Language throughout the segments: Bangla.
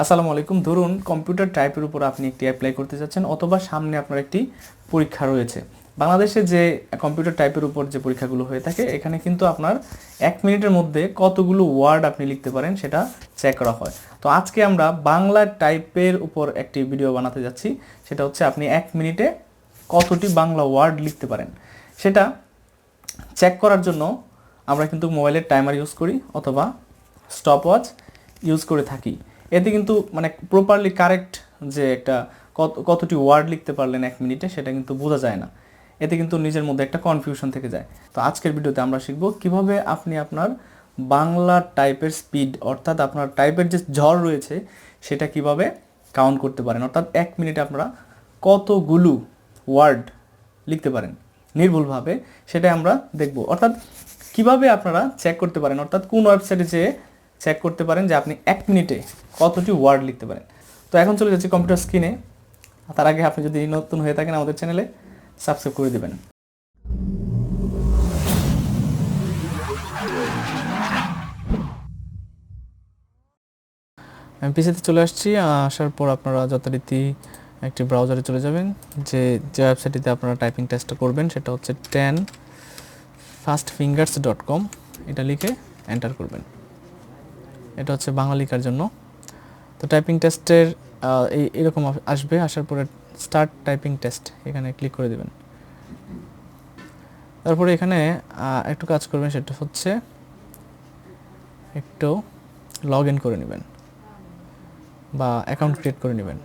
আসসালামু আলাইকুম। ধরুন কম্পিউটার টাইপের উপর আপনি একটি অ্যাপ্লাই করতে যাচ্ছেন অথবা সামনে আপনার একটি পরীক্ষা রয়েছে। বাংলাদেশে যে কম্পিউটার টাইপের উপর যে পরীক্ষাগুলো হয়ে থাকে এখানে কিন্তু আপনার 1 মিনিটের মধ্যে কতগুলো ওয়ার্ড আপনি লিখতে পারেন সেটা চেক করা হয়। তো আজকে আমরা বাংলা টাইপের উপর একটি ভিডিও বানাতে যাচ্ছি, সেটা হচ্ছে আপনি 1 মিনিটে কতটি বাংলা ওয়ার্ড লিখতে পারেন সেটা চেক করার জন্য আমরা কিন্তু মোবাইলের টাইমার ইউজ করি অথবা স্টপওয়াচ ইউজ করে থাকি। এতে কিন্তু মানে প্রপারলি কারেক্ট যে একটা কতটি ওয়ার্ড লিখতে পারলেন 1 মিনিটে সেটা কিন্তু বোঝা যায় না। এতে কিন্তু নিজের মধ্যে একটা কনফিউশন থেকে যায়। তো আজকের ভিডিওতে আমরা শিখব কিভাবে আপনি আপনার বাংলা টাইপের স্পিড অর্থাৎ আপনার টাইপের যে ঝড় রয়েছে সেটা কিভাবে কাউন্ট করতে পারেন, অর্থাৎ 1 মিনিটে আপনারা কতগুলো ওয়ার্ড লিখতে পারেন নির্ভুলভাবে সেটাই আমরা দেখব। অর্থাৎ কিভাবে আপনারা চেক করতে পারেন, অর্থাৎ কোন ওয়েবসাইটে যেয়ে চেক করতে পারেন যে আপনি 1 মিনিটে কতটি ওয়ার্ড লিখতে পারেন। তো এখন চলে যাচ্ছি কম্পিউটার স্ক্রিনে। তার আগে আপনি যদি নতুন হয়ে থাকেন আমাদের চ্যানেলে সাবস্ক্রাইব করে দেবেন। আমি পিসিতে চলে আসছি। আসার পর আপনারা যথারীতি একটি ব্রাউজারে চলে যাবেন। যে ওয়েবসাইটটিতে আপনারা টাইপিং টেস্টটা করবেন সেটা হচ্ছে 10fastfingers.com। এটা লিখে এন্টার করবেন। এটা হচ্ছে বাংলা লেখার জন্য। তো টাইপিং টেস্টের এরকম আসবে। আসার পরে স্টার্ট টাইপিং টেস্ট এখানে ক্লিক করে দেবেন। তারপরে এখানে একটু কাজ করবেন, সেটা হচ্ছে একটু লগ ইন করে নেবেন বা অ্যাকাউন্ট ক্রিয়েট করে নেবেন।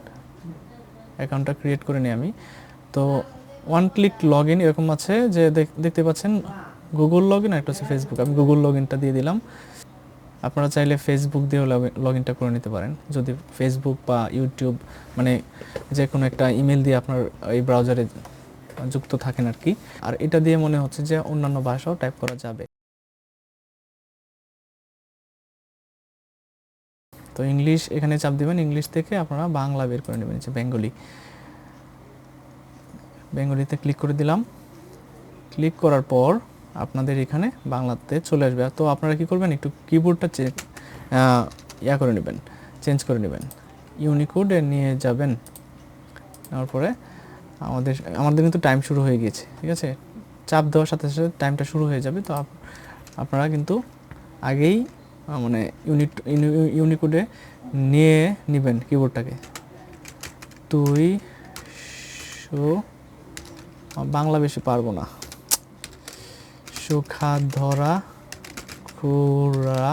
অ্যাকাউন্টটা ক্রিয়েট করে নিই আমি। তো ওয়ান ক্লিক লগ ইন এরকম আছে যে দেখতে পাচ্ছেন গুগল লগ ইন আর একটা হচ্ছে ফেসবুক। আমি গুগল লগ ইনটা দিয়ে দিলাম। আপনারা চাইলে ফেসবুক দিয়েও লগ ইনটা করে নিতে পারেন, যদি ফেসবুক বা ইউটিউব মানে যে কোনো একটা ইমেল দিয়ে আপনার এই ব্রাউজারে যুক্ত থাকেন আর কি। আর এটা দিয়ে মনে হচ্ছে যে অন্যান্য ভাষাও টাইপ করা যাবে। তো ইংলিশ এখানে চাপ দিবেন, ইংলিশ থেকে আপনারা বাংলা বের করে নেবেন, যে বেঙ্গলিতে ক্লিক করে দিলাম। ক্লিক করার পর আপনাদের এখানে বাংলাতে চলে আসবে। তো আপনারা কি করবেন, একটু কিবোর্ডটা করে নেবেন, চেঞ্জ করে নেবেন, ইউনিকোডে নিয়ে যাবেন। তারপরে আমাদের কিন্তু টাইম শুরু হয়ে গিয়েছে, ঠিক আছে। চাপ দেওয়ার সাথে সাথে টাইমটা শুরু হয়ে যাবে। তো আপনারা কিন্তু আগেই মানে ইউনিকোডে নিয়ে নেবেন কিবোর্ডটাকে। বাংলা বেশি পারবো না। সুখা ধরা খুরা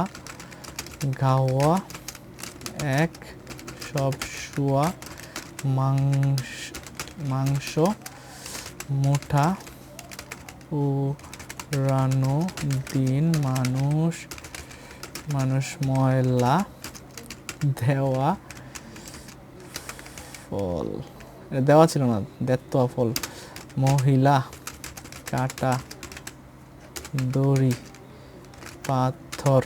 গাওয়া এক সব শুয়া মাংস মুঠা পুরানো দিন মানুষ ময়লা দেওয়া ফল, দেওয়া ছিল না, দেওয়া ফল, মহিলা কাটা দড়ি পাথর।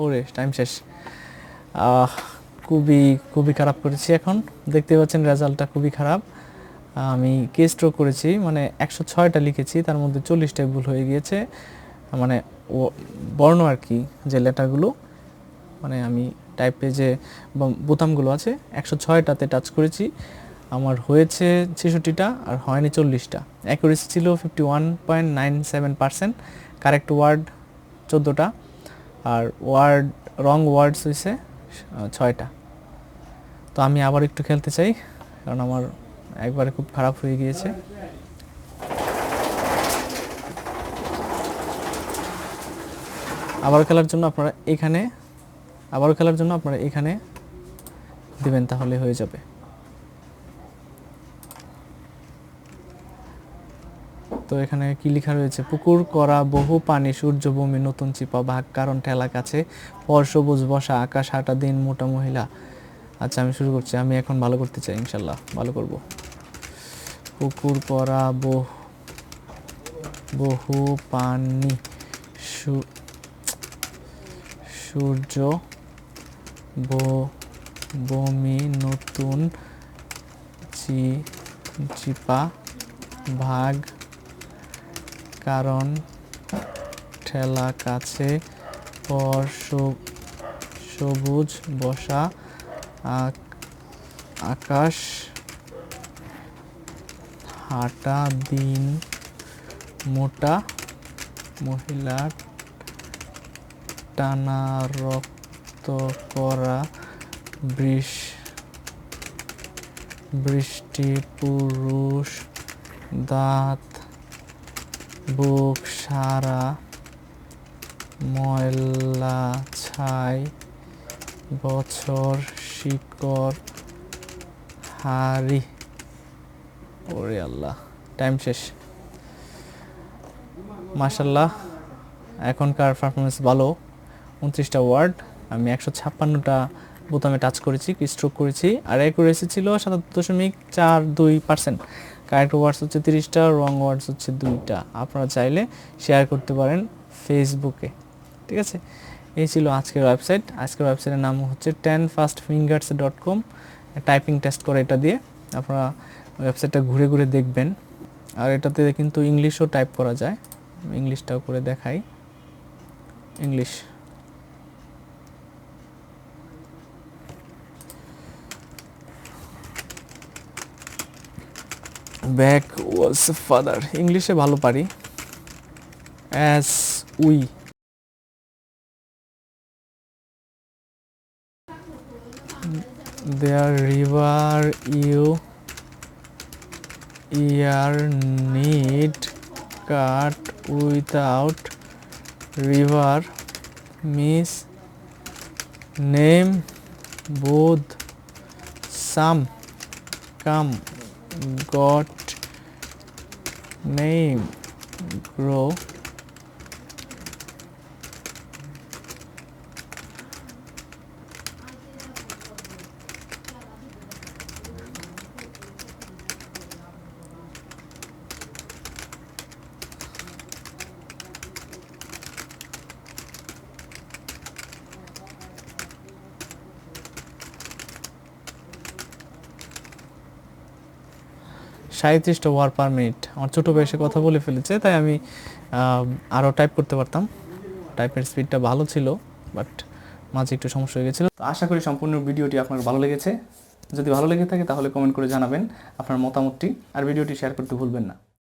ওরে টাইম শেষ। খুবই খারাপ করেছি। এখন দেখতে পাচ্ছেন রেজাল্টটা খুবই খারাপ। আমি কে স্ট্রোক করেছি, মানে 106টা লিখেছি, তার মধ্যে 40টাই ভুল হয়ে গিয়েছে। মানে বর্ণ আর কি, যে লেটারগুলো মানে আমি টাইপে যে বোতামগুলো আছে 106টাতে টাচ করেছি, আমার হয়েছে 66টা আর হয়নি 40টা। অ্যাকুরেসি ছিল 51.97%, কারেক্ট ওয়ার্ড 14টা আর রং ওয়ার্ডস হয়েছে 6টা। তো আমি আবার একটু খেলতে চাই, কারণ আমার একবারে খুব খারাপ হয়ে গিয়েছে। আবারও খেলার জন্য আপনারা এখানে দিবেন, তাহলে হয়ে যাবে। তো এখানে কি লেখা রয়েছে, পুকুর করা বহু পানি সূর্য ভূমি নতুন চিপা ভাগ কারণ ঠেলা কাছে পর সবুজ বসা আকাশ হাঁটা দিন মোটা মহিলা। আচ্ছা আমি শুরু করছি, আমি এখন ভালো করতে চাই, ইনশাল্লাহ ভালো করব। পুকুর করা বহু পানি সূর্য ভূমি নতুন চিপা ভাগ কারণ ঠেলা কাছে পর সবুজ বসা আকাশ হাঁটা দিন মোটা মহিলা টানা রক্ত করা বৃষ্টি পুরুষ দাঁত বুক সারা ময়লা ছাই বছর শিকড় হাড়ি। ওরে আল্লাহ, টাইম শেষ। মাশাল্লাহ, এখনকার পারফরমেন্স ভালো। 29টা ওয়ার্ড, আমি 156টা বোতামে টাচ করেছি, স্ট্রোক করেছি, আর অ্যাকুরেসি ছিল 77.42%। কারেক্ট ওয়ার্ডস হচ্ছে 30টা, রং ওয়ার্ডস হচ্ছে 2টা। আপনারা চাইলে শেয়ার করতে পারেন ফেসবুকে, ঠিক আছে? এই ছিল আজকের ওয়েবসাইট। আজকের ওয়েবসাইটের নাম হচ্ছে 10fastfingers.com। টাইপিং টেস্ট করে এটা দিয়ে আপনারা ওয়েবসাইটটা ঘুরে ঘুরে দেখবেন। আর এটাতে কিন্তু ইংলিশও টাইপ করা যায়, ইংলিশটাও করে দেখাই। ইংলিশ ব্যাক ওয়াজ ফাদার, ইংলিশে ভালো পারি। As we there river you year need cut without river miss name both some come got name grow সাঁইত্রিশটা ওয়ার্ড পার মিনিট। আমার ছোটো বয়সে কথা বলে ফেলেছে, তাই আমি আরও টাইপ করতে পারতাম। টাইপের স্পিডটা ভালো ছিল, বাট মাঝে একটু সমস্যা হয়ে গেছিলো। তো আশা করি সম্পূর্ণ ভিডিওটি আপনার ভালো লেগেছে। যদি ভালো লেগে থাকে তাহলে কমেন্ট করে জানাবেন আপনার মতামতটি, আর ভিডিওটি শেয়ার করতে ভুলবেন না।